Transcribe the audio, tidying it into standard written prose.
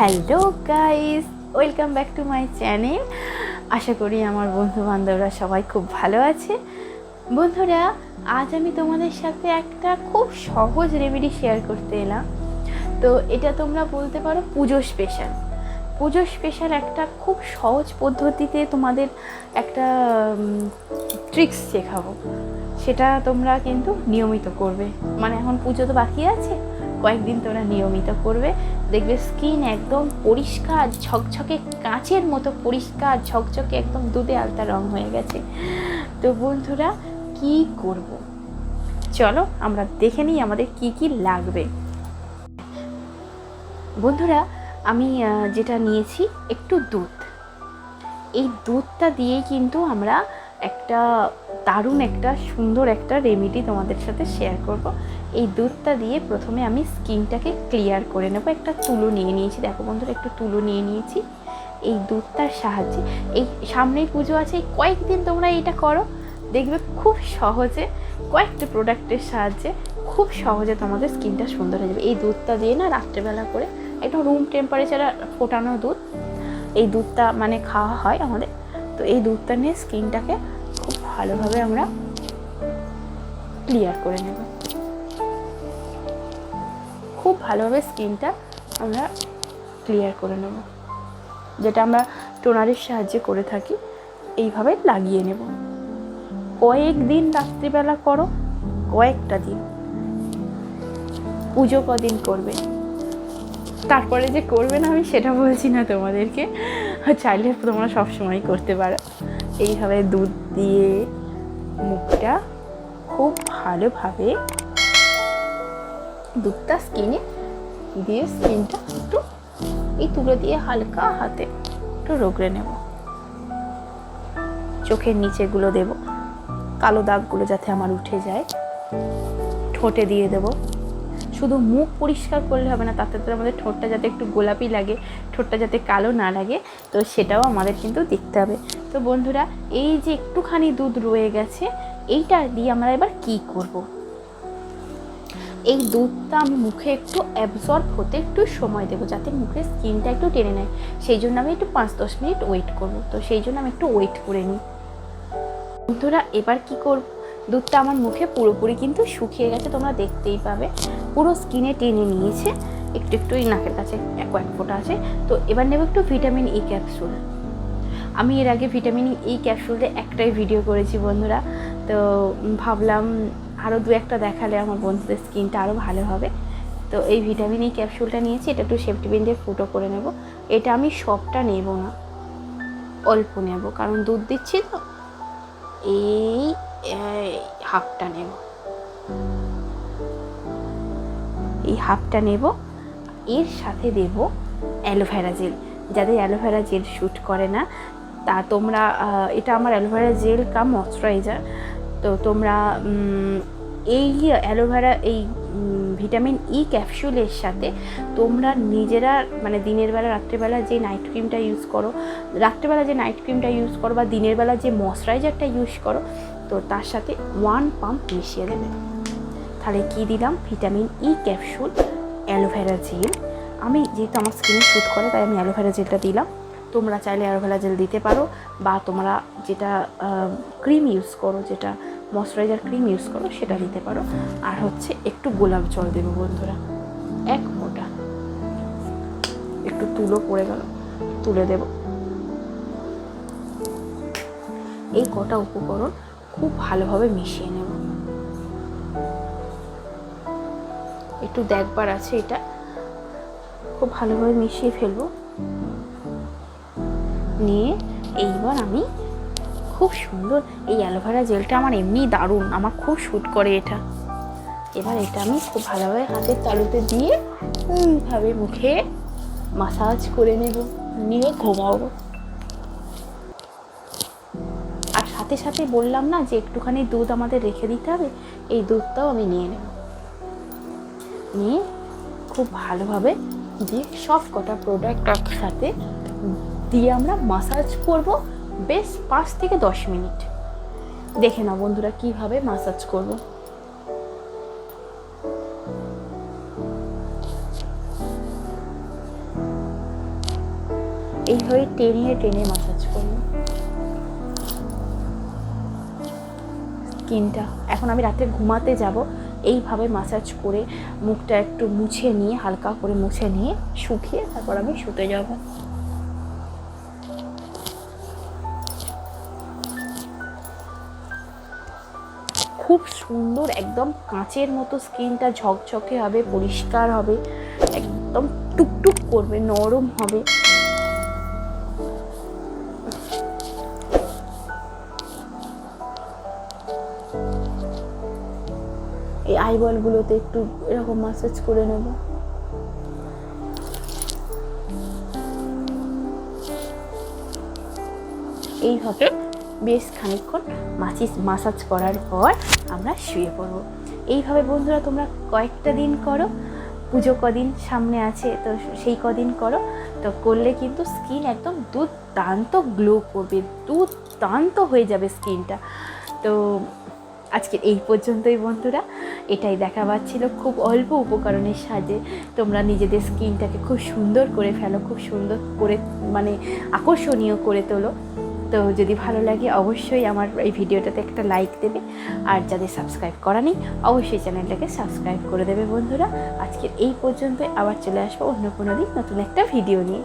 Hello guys, welcome back to my channel. আশা করি আমার বন্ধু বান্ধবরা সবাই খুব ভালো আছে। বন্ধুরা, আজ আমি তোমাদের সাথে একটা খুব সহজ রেমেডি শেয়ার করতে এলাম। তো এটা তোমরা বলতে পারো পুজো স্পেশাল একটা খুব সহজ পদ্ধতিতে তোমাদের একটা ট্রিক্স শেখাবো। সেটা তোমরা কিন্তু নিয়মিত করবে, মানে এখন পুজো তো বাকি আছে, কয়েকদিন তোমরা নিয়মিত করবে, দেখবে স্কিন একদম পরিষ্কার ঝকঝকে, কাঁচের মতো পরিষ্কার ঝকঝকে, একদম দুধে আলতা রং হয়ে গেছে। তো বন্ধুরা, কি করব, চলো আমরা দেখে নিই আমাদের কি কি লাগবে। বন্ধুরা, আমি যেটা নিয়েছি একটু দুধ। এই দুধটা দিয়েই কিন্তু আমরা একটা দারুণ একটা সুন্দর একটা রেমেডি তোমাদের সাথে শেয়ার করব। এই দুধটা দিয়ে প্রথমে আমি স্কিনটাকে ক্লিয়ার করে নেব। একটা তুলো নিয়ে নিয়েছি, দেখো বন্ধুরা, একটু তুলো নিয়ে নিয়েছি। এই দুধটার সাহায্যে, এই সামনেই পুজো আছে, কয়েকদিন তোমরা এটা করো, দেখবে খুব সহজে কয়েকটা প্রোডাক্টের সাহায্যে খুব সহজে তোমাদের স্কিনটা সুন্দর হয়ে যাবে। এই দুধটা দিয়ে না রাত্রেবেলা করে একদম রুম টেম্পারেচারে ফোটানো দুধ, এই দুধটা মানে খাওয়া হয় আমাদের। তো এই দুধটা নিয়ে স্কিনটাকে খুব ভালোভাবে আমরা ক্লিয়ার করে নেব। খুব ভালোভাবে স্কিনটা আমরা ক্লিয়ার করে নেব, যেটা আমরা টোনারের সাহায্যে করে থাকি। এইভাবে লাগিয়ে নেব, কয়েকদিন রাত্রিবেলা করো, কয়েকটা দিন, পুজো কদিন করবে, তারপরে যে করবে না আমি সেটা বলছি না তোমাদেরকে, চাইলে তোমরা সবসময় করতে পারো। এইভাবে দুধ দিয়ে মুখটা খুব ভালোভাবে দুধটা স্কিনে দিয়ে স্কিনটা একটু এই তুলো দিয়ে হালকা হাতে একটু রগড়ে নেব। চোখের নিচেগুলো দেব, কালো দাগগুলো যাতে আমার উঠে যায়। ঠোঁটে দিয়ে দেব। শুধু মুখ পরিষ্কার করলে হবে না, তাতে তো আমাদের ঠোঁটটা যাতে একটু গোলাপি লাগে, ঠোঁটটা যাতে কালো না লাগে, তো সেটাও আমাদের কিন্তু দেখতে হবে। তো বন্ধুরা, এই যে একটুখানি দুধ রয়ে গেছে, এইটা দিয়ে আমরা এবার কি করব। এই দুধটা আমি মুখে একটু অ্যাবজর্ব হতে একটু সময় দেবো, যাতে মুখের স্কিনটা একটু টেনে নেয়। সেই জন্য আমি একটু 5-10 মিনিট ওয়েট করবো। তো সেই জন্য আমি একটু ওয়েট করে নিই। বন্ধুরা, এবার কি করব, দুধটা আমার মুখে পুরোপুরি কিন্তু শুকিয়ে গেছে, তোমরা দেখতেই পাবে পুরো স্কিনে টেনে নিয়েছে। একটু একটু এই নাকের কাছে কয়েক ফোঁটা আছে। তো এবার নেব একটু ভিটামিন ই ক্যাপসুল। আমি এর আগে ভিটামিন ই ক্যাপসুলটা একটাই ভিডিও করেছি বন্ধুরা, তো ভাবলাম আরও 2-1টা দেখালে আমার বন্ধুদের স্কিনটা আরও ভালো হবে। তো এই ভিটামিন ই ক্যাপসুলটা নিয়েছি, এটা একটু সেফটি পিন দিয়ে ফুটো করে নেব। এটা আমি সবটা নেব না, অল্প নেব, কারণ দুধ দিচ্ছি তো। এই হাফটা নেব, এই হাফটা নেব। এর সাথে দেব অ্যালোভেরা জেল। যাদের অ্যালোভেরা জেল শ্যুট করে না, তা তোমরা, এটা আমার অ্যালোভেরা জেল কাম ময়শ্চারাইজার। তো তোমরা এই অ্যালোভেরা, এই ভিটামিন ই ক্যাপসুলের সাথে তোমরা নিজেরা, মানে দিনের বেলা রাত্রেবেলা যে নাইট ক্রিমটা ইউজ করো, রাত্রেবেলা যে নাইট ক্রিমটা ইউজ করো বা দিনের বেলা যে ময়শ্চারাইজারটা ইউজ করো, তো তার সাথে 1 পাম্প মিশিয়ে দেবে। তাহলে কি দিলাম, vitamin E capsule, aloe vera gel. আমি যেহেতু আমার স্কিনে শ্যুট করে, তাই আমি অ্যালোভেরা জেলটা দিলাম। তোমরা চাইলে অ্যালোভেরা জেল দিতে পারো, বা তোমরা যেটা ক্রিম ইউজ করো, যেটা ময়শ্চারাইজার ক্রিম ইউজ করো, সেটা দিতে পারো। আর হচ্ছে একটু গোলাপ জল দেবো বন্ধুরা, 1 ফোঁটা। একটু তুলো পড়ে গেল, তুলে দেব। এই কটা উপকরণ খুব ভালোভাবে মিশিয়ে নেব। একটু দেখবার আছে, এটা খুব ভালোভাবে মিশিয়ে ফেলবো। নিয়ে এইবার আমি খুব সুন্দর, এই অ্যালোভেরা জেলটা আমার এমনি দারুণ, আমার খুব শ্যুট করে এটা। এবার এটা আমি খুব ভালোভাবে হাতের তালুতে দিয়ে এইভাবে মুখে মাসাজ করে নেব, নিয়ে ঘুমাবো। আর সাথে সাথে বললাম না যে একটুখানি দুধ আমাদের রেখে দিতে হবে, এই দুধটাও আমি নিয়ে নেব। নিয়ে খুব ভালোভাবে দিয়ে সব কটা প্রোডাক্ট একসাথে দিয়ে আমরা মাসাজ করব বেশ 5 থেকে 10 মিনিট। দেখে নাও বন্ধুরা কীভাবে মাসাজ করব। এইভাবে টেনে টেনে মাসাজ করবো স্কিনটা। এখন আমি রাতে ঘুমাতে যাব, এইভাবে মাসাজ করে মুখটা একটু মুছে নিয়ে, হালকা করে মুছে নিয়ে শুকিয়ে তারপর আমি শুতে যাব। খুব সুন্দর, একদম কাঁচের মতো স্কিনটা ঝকঝকে হবে, পরিষ্কার হবে, একদম টুকটুক করবে, নরম হবে। এই আইবলগুলোতে একটু এরকম মাসাজ করে নেব। এইভাবে বেশ খানিকক্ষণ মাসাজ করার পর আমরা শুয়ে পড়ব। এইভাবে বন্ধুরা তোমরা কয়েকটা দিন করো, পুজো কদিন সামনে আছে তো সেই কদিন করো, তো করলে কিন্তু স্কিন একদম দুর্দান্ত গ্লো করবে, দুর্দান্ত হয়ে যাবে স্কিনটা। তো আজকে এই পর্যন্তই বন্ধুরা, এটাই দেখাবার ছিল। খুব অল্প উপকরণের সাহায্যে তোমরা নিজেদের স্কিনটাকে খুব সুন্দর করে ফেলো, খুব সুন্দর করে মানে আকর্ষণীয় করে তোলো। তো যদি ভালো লাগে অবশ্যই আমার এই ভিডিওটাতে একটা লাইক দেবে, আর যাদের সাবস্ক্রাইব করা নেই অবশ্যই চ্যানেলটাকে সাবস্ক্রাইব করে দেবে বন্ধুরা। আজকের এই পর্যন্তই, আবার চলে আসবো অন্য কোনো দিন নতুন একটা ভিডিও নিয়ে।